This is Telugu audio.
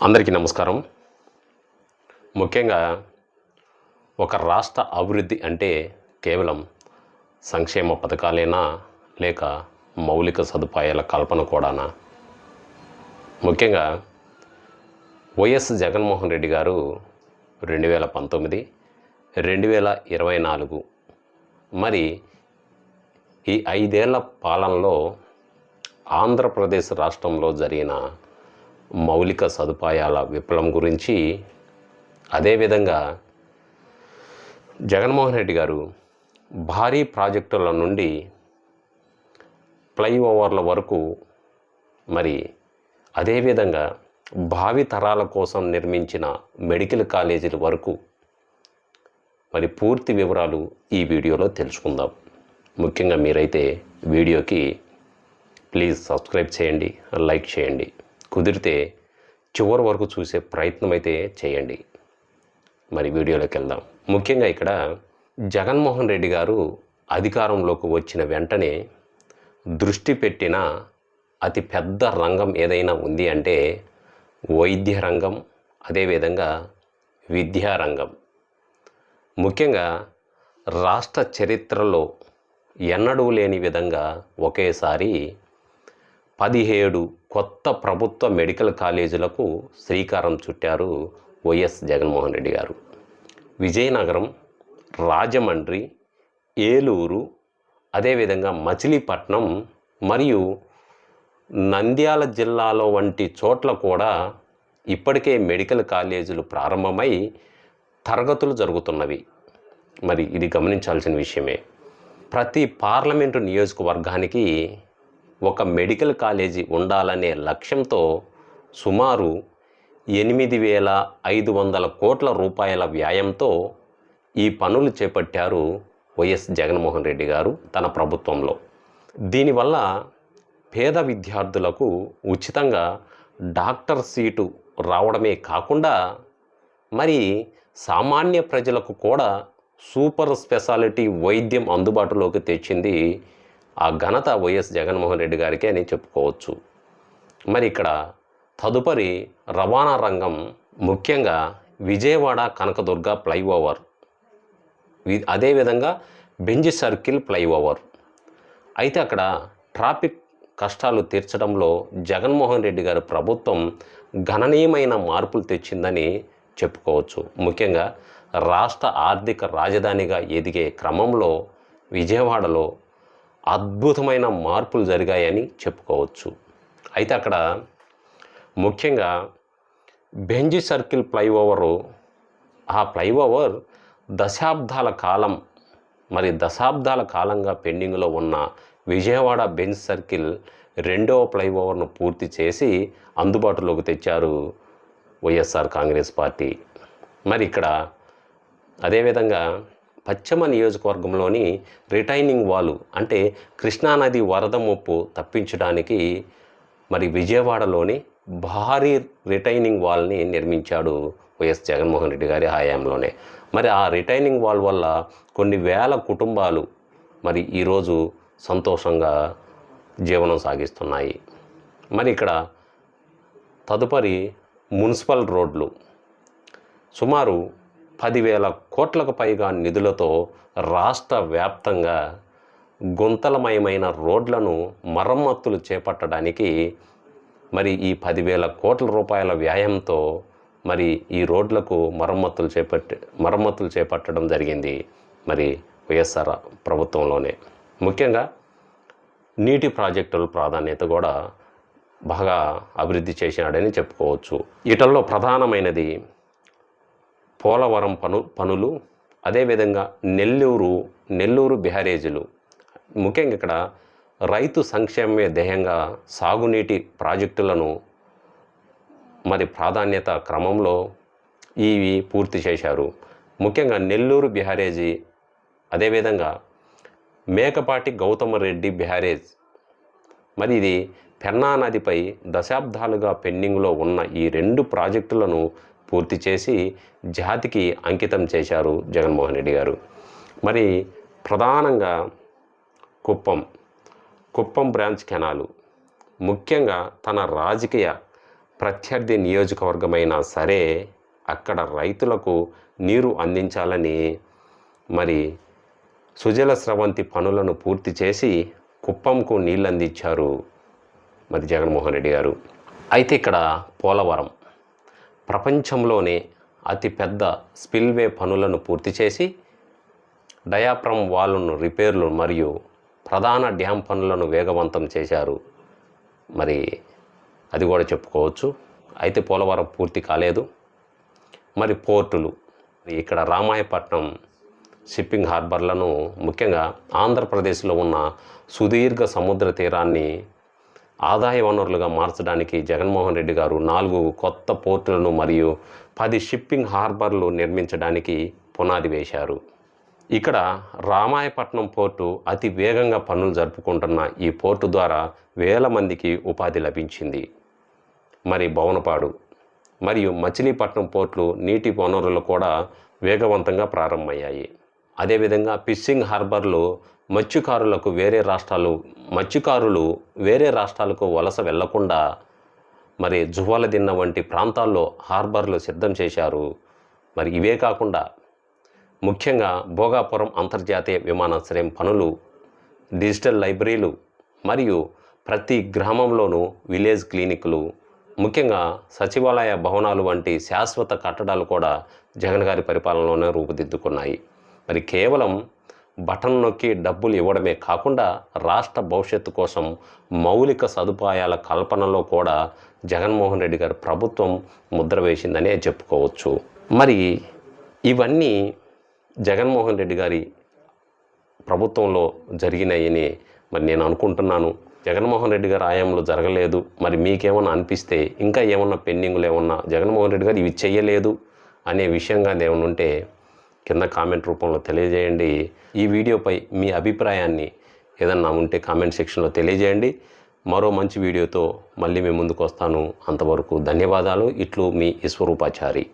అందరికీ నమస్కారం. ముఖ్యంగా ఒక రాష్ట్ర అభివృద్ధి అంటే కేవలం సంక్షేమ పథకాలేనా లేక మౌలిక సదుపాయాల కల్పన కూడానా? ముఖ్యంగా వైఎస్ జగన్మోహన్ రెడ్డి గారు 2019, 2024 మరి ఈ 5 ఏళ్ల పాలనలో ఆంధ్రప్రదేశ్ రాష్ట్రంలో జరిగిన మౌలిక సదుపాయాల విప్లవం గురించి, అదేవిధంగా జగన్మోహన్ రెడ్డి గారు భారీ ప్రాజెక్టుల నుండి ఫ్లైఓవర్ల వరకు, మరి అదేవిధంగా భావి తరాల కోసం నిర్మించిన మెడికల్ కాలేజీల వరకు మరి పూర్తి వివరాలు ఈ వీడియోలో తెలుసుకుందాం. ముఖ్యంగా మీరైతే వీడియోకి ప్లీజ్ సబ్స్క్రైబ్ చేయండి, లైక్ చేయండి, కుదిరితే చివరి వరకు చూసే ప్రయత్నం అయితే చేయండి. మరి వీడియోలోకి వెళ్దాం. ముఖ్యంగా ఇక్కడ జగన్మోహన్ రెడ్డి గారు అధికారంలోకి వచ్చిన వెంటనే దృష్టి పెట్టిన అతి పెద్ద రంగం ఏదైనా ఉంది అంటే వైద్య రంగం, అదేవిధంగా విద్యారంగం. ముఖ్యంగా రాష్ట్ర చరిత్రలో ఎన్నడూ లేని విధంగా ఒకేసారి 17 కొత్త ప్రభుత్వ మెడికల్ కాలేజీలకు శ్రీకారం చుట్టారు వైఎస్ జగన్మోహన్ రెడ్డి గారు. విజయనగరం, రాజమండ్రి, ఏలూరు, అదేవిధంగా మచిలీపట్నం మరియు నంద్యాల జిల్లాలో వంటి చోట్ల కూడా ఇప్పటికే మెడికల్ కాలేజీలు ప్రారంభమై తరగతులు జరుగుతున్నవి. మరి ఇది గమనించాల్సిన విషయమే. ప్రతి పార్లమెంటు నియోజకవర్గానికి ఒక మెడికల్ కాలేజీ ఉండాలనే లక్ష్యంతో సుమారు 8,500 కోట్ల రూపాయల వ్యయంతో ఈ పనులు చేపట్టారు వైఎస్ జగన్మోహన్ రెడ్డి గారు తన ప్రభుత్వంలో. దీనివల్ల పేద విద్యార్థులకు ఉచితంగా డాక్టర్ సీటు రావడమే కాకుండా మరి సామాన్య ప్రజలకు కూడా సూపర్ స్పెషాలిటీ వైద్యం అందుబాటులోకి తెచ్చింది ఆ ఘనత వైఎస్ జగన్మోహన్ రెడ్డి గారికి అని చెప్పుకోవచ్చు. మరి ఇక్కడ తదుపరి రవాణా రంగం, ముఖ్యంగా విజయవాడ కనకదుర్గ ఫ్లైఓవర్, అదేవిధంగా బెంజ్ సర్కిల్ ఫ్లైఓవర్. అయితే అక్కడ ట్రాఫిక్ కష్టాలు తీర్చడంలో జగన్మోహన్ రెడ్డి గారి ప్రభుత్వం గణనీయమైన మార్పులు తెచ్చిందని చెప్పుకోవచ్చు. ముఖ్యంగా రాష్ట్ర ఆర్థిక రాజధానిగా ఎదిగే క్రమంలో విజయవాడలో అద్భుతమైన మార్పులు జరిగాయని చెప్పుకోవచ్చు. అయితే అక్కడ ముఖ్యంగా బెంజ్ సర్కిల్ ఫ్లైఓవరు, ఆ ఫ్లైఓవర్ దశాబ్దాల కాలంగా పెండింగ్లో ఉన్న విజయవాడ బెంజ్ సర్కిల్ 2వ ఫ్లైఓవర్ను పూర్తి చేసి అందుబాటులోకి తెచ్చారు వైఎస్ఆర్ కాంగ్రెస్ పార్టీ. మరి ఇక్కడ అదేవిధంగా పశ్చిమ నియోజకవర్గంలోని రిటైనింగ్ వాల్ అంటే కృష్ణానది వరద ముప్పు తప్పించడానికి మరి విజయవాడలోని భారీ రిటైనింగ్ వాల్ని నిర్మించాడు వైఎస్ జగన్మోహన్ రెడ్డి గారి హయాంలోనే. మరి ఆ రిటైనింగ్ వాల్ వల్ల కొన్ని వేల కుటుంబాలు మరి ఈరోజు సంతోషంగా జీవనం సాగిస్తున్నాయి. మరి ఇక్కడ తదుపరి మున్సిపల్ రోడ్లు సుమారు 10,000 కోట్లకు పైగా నిధులతో రాష్ట్ర వ్యాప్తంగా గుంతలమయమైన రోడ్లను మరమ్మతులు చేపట్టడానికి మరి ఈ 10,000 కోట్ల రూపాయల వ్యయంతో మరి ఈ రోడ్లకు మరమ్మతులు చేపట్టడం జరిగింది మరి వైఎస్ఆర్ ప్రభుత్వంలోనే. ముఖ్యంగా నీటి ప్రాజెక్టుల ప్రాధాన్యత కూడా బాగా అభివృద్ధి చేసినాడని చెప్పుకోవచ్చు. వీటిల్లో ప్రధానమైనది పోలవరం పనులు, అదేవిధంగా నెల్లూరు బ్యారేజీలు. ముఖ్యంగా ఇక్కడ రైతు సంక్షేమమే ధ్యేయంగా సాగునీటి ప్రాజెక్టులను మరి ప్రాధాన్యత క్రమంలో ఇవి పూర్తి చేశారు. ముఖ్యంగా నెల్లూరు బ్యారేజీ, అదేవిధంగా మేకపాటి గౌతమరెడ్డి బ్యారేజ్, మరి ఇది పెన్నా నదిపై దశాబ్దాలుగా పెండింగ్లో ఉన్న ఈ 2 ప్రాజెక్టులను పూర్తి చేసి జాతికి అంకితం చేశారు జగన్మోహన్ రెడ్డి గారు. మరి ప్రధానంగా కుప్పం బ్రాంచ్ కెనాలు ముఖ్యంగా తన రాజకీయ ప్రత్యర్థి నియోజకవర్గమైనా సరే అక్కడ రైతులకు నీరు అందించాలని మరి సుజల స్రవంతి పనులను పూర్తి చేసి కుప్పంకు నీళ్ళు అందించారు మరి జగన్మోహన్ రెడ్డి గారు. అయితే ఇక్కడ పోలవరం ప్రపంచంలోనే అతిపెద్ద స్పిల్వే పనులను పూర్తి చేసి డయాఫ్రమ్ వాల్ను రిపేర్లు మరియు ప్రధాన డ్యామ్ పనులను వేగవంతం చేశారు. మరి అది కూడా చెప్పుకోవచ్చు. అయితే పోలవరం పూర్తి కాలేదు. మరి పోర్టులు ఇక్కడ రామాయపట్నం షిప్పింగ్ హార్బర్లను ముఖ్యంగా ఆంధ్రప్రదేశ్లో ఉన్న సుదీర్ఘ సముద్ర తీరాన్ని ఆదాయ వనరులుగా మార్చడానికి జగన్మోహన్ రెడ్డి గారు 4 కొత్త పోర్టులను మరియు 10 షిప్పింగ్ హార్బర్లు నిర్మించడానికి పునాది వేశారు. ఇక్కడ రామాయపట్నం పోర్టు అతి వేగంగా పనులు జరుపుకుంటున్న ఈ పోర్టు ద్వారా వేల మందికి ఉపాధి లభించింది. మరి భవనపాడు మరియు మచిలీపట్నం పోర్టులు నీటి వనరులు కూడా వేగవంతంగా ప్రారంభమయ్యాయి. అదేవిధంగా ఫిషింగ్ హార్బర్లు మత్స్యకారులు వేరే రాష్ట్రాలకు వలస వెళ్లకుండా మరి జువ్వాలదిన్న వంటి ప్రాంతాల్లో హార్బర్లు సిద్ధం చేశారు. మరి ఇవే కాకుండా ముఖ్యంగా భోగాపురం అంతర్జాతీయ విమానాశ్రయం పనులు, డిజిటల్ లైబ్రరీలు మరియు ప్రతి గ్రామంలోనూ విలేజ్ క్లినిక్లు, ముఖ్యంగా సచివాలయ భవనాలు వంటి శాశ్వత కట్టడాలు కూడా జగన్ గారి పరిపాలనలోనే రూపుదిద్దుకున్నాయి. మరి కేవలం బటన్ నొక్కి డబ్బులు ఇవ్వడమే కాకుండా రాష్ట్ర భవిష్యత్తు కోసం మౌలిక సదుపాయాల కల్పనలో కూడా జగన్మోహన్ రెడ్డి గారి ప్రభుత్వం ముద్ర వేసిందనే చెప్పుకోవచ్చు. మరి ఇవన్నీ జగన్మోహన్ రెడ్డి గారి ప్రభుత్వంలో జరిగినాయని మరి నేను అనుకుంటున్నాను. జగన్మోహన్ రెడ్డి గారి హయాంలో జరగలేదు. మరి మీకేమన్నా అనిపిస్తే ఇంకా ఏమన్నా పెండింగ్లు ఏమన్నా జగన్మోహన్ రెడ్డి గారు ఇవి చేయలేదు అనే విషయంగా ఏమైనా ఉంటే కింద కామెంట్ రూపంలో తెలియజేయండి. ఈ వీడియోపై మీ అభిప్రాయాన్ని ఏదన్నా ఉంటే కామెంట్ సెక్షన్లో తెలియజేయండి. మరో మంచి వీడియోతో మళ్ళీ మీ ముందుకు వస్తాను. అంతవరకు ధన్యవాదాలు. ఇట్లు మీ విశ్వరూపాచారి.